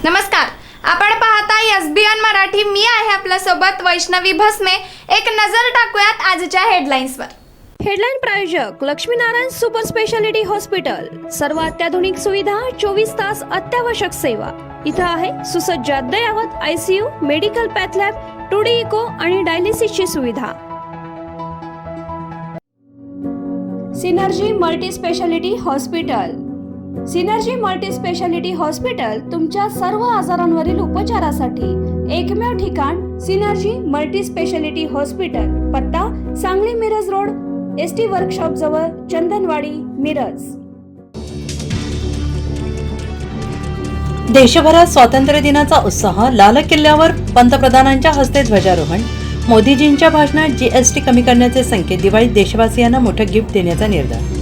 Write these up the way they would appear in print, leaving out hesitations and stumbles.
नमस्कार, आपण पाहताय एसबीएन मराठी. मी आहे आपल्या सोबत वैष्णवी भस्मे. एक नजर टाकूयात आजच्या हेडलाईन्सवर. हेडलाईन प्रायोजक लक्ष्मीनारायण सुपर स्पेशालिटी हॉस्पिटल. सर्व अत्याधुनिक सुविधा, 24 तास अत्यावश्यक सेवा. इथं आहे सुसज्ज अद्ययावत ICU, medical path lab, 2D echo आणि डायलिसिसची सुविधा. Synergy multi speciality hospital. Synergy multi speciality hospital तुमच्या सर्व आजारांवरील उपचारासाठी एकमेव ठिकाण. Synergy multi speciality hospital. पत्ता Sangli Miraj road, ST workshop जवळ, चंदनवाडी, मिरज. देशभरात स्वातंत्र्य दिनाचा उत्साह. लाल किल्ल्यावर पंतप्रधानांच्या हस्ते ध्वजारोहण. मोदीजींच्या भाषणात जीएसटी कमी करण्याचे संकेत. दिवाळीत देशवासियांना मोठं गिफ्ट देण्याचा निर्धार.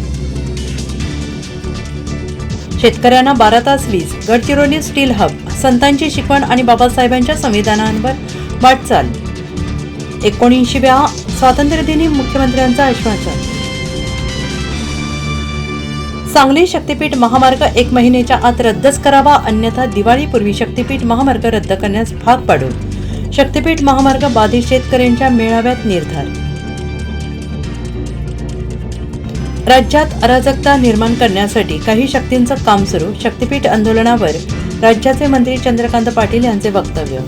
शेतकऱ्यांना 12 तास वीज. Gadchiroli steel hub. संतांची शिकवण आणि बाबासाहेबांच्या संविधानांवर वाटचाल. 79व्या स्वातंत्र्यदिनी मुख्यमंत्र्यांचं आश्वासन. सांगली शक्तीपीठ महामार्ग 1 महिन्याच्या आत रद्दच करावा, अन्यथा दिवाळीपूर्वी शक्तीपीठ महामार्ग रद्द करण्यास भाग पाडू. शक्तीपीठ महामार्ग बाधित शेतकऱ्यांच्या मेळाव्यात निर्धार. राज्यात अराजकता निर्माण करण्यासाठी काही शक्तींचं काम सुरू. शक्तीपीठ आंदोलनावर राज्याचे मंत्री चंद्रकांत पाटील यांचे वक्तव्य.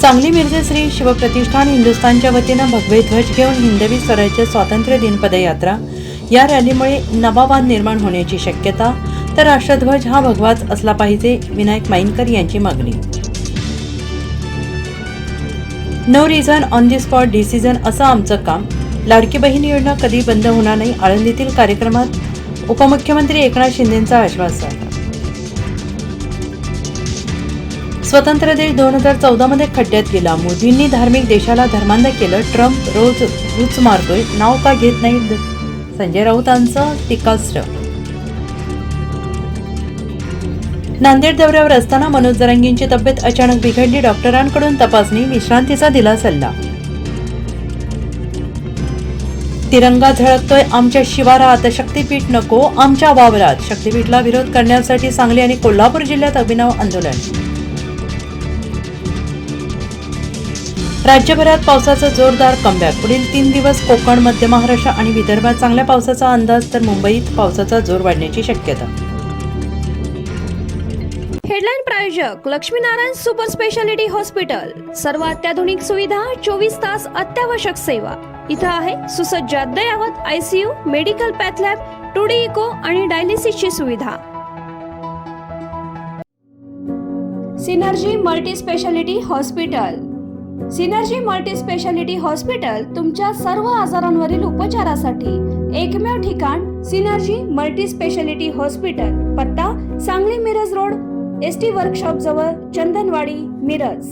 सांगली मिरजे श्री शिवप्रतिष्ठान हिंदुस्थानच्या वतीनं भगवे ध्वज घेऊन हिंदवी स्वराज्य स्वातंत्र्य दिन पदयात्रा. या रॅलीमुळे नवा वाद निर्माण होण्याची शक्यता, तर राष्ट्रध्वज हा भगवाच असला पाहिजे, विनायक माईनकर यांची मागणी. No reason on the spot decision असं आमचं काम. लाडकी बहीण योजना कधी बंद होणार नाही. आळंदीतील कार्यक्रमात उपमुख्यमंत्री एकनाथ शिंदेंचं आश्वासन. स्वतंत्र देश 2014 मध्ये खड्ड्यात गेला. मोदींनी धार्मिक देशाला धर्मांध केलं. ट्रम्प रोज रूच मारतोय, नाव का घेत नाही. संजय राऊतांचं टीकास्त्र. नांदेड दौऱ्यावर असताना मनोज जरांगेंची तब्येत अचानक बिघडली. डॉक्टरांकडून तपासणी, विश्रांतीचा दिला सल्ला. तिरंगा झळकतोय आमच्या शिवारात, शक्तीपीठ नको आमच्या वावरात. शक्तीपीठला विरोध करण्यासाठी सांगली आणि कोल्हापूर जिल्ह्यात अभिनव आंदोलन. राज्यभरात पावसाचा जोरदार कमबॅक. पुढील 3 दिवस कोकण, मध्य महाराष्ट्र आणि विदर्भात चांगल्या पावसाचा अंदाज, तर मुंबईत पावसाचा जोर वाढण्याची शक्यता. हेडलाईन प्रायोजक लक्ष्मीनारायण सुपर स्पेशालिटी हॉस्पिटल. सर्व अत्याधुनिक सुविधा, 24 तास अत्यावश्यक सेवा. इथं आहे सुसज्ज अद्ययावत ICU, medical path lab, 2D echo आणि डायलिसिसची सुविधा. Synergy multi speciality hospital. Synergy multi speciality hospital तुमच्या सर्व आजारांवरील उपचारासाठी एकमेव ठिकाण. Synergy multi speciality hospital. पत्ता Sangli Miraj road, ST workshop जवळ, चंदनवाडी, मिरज.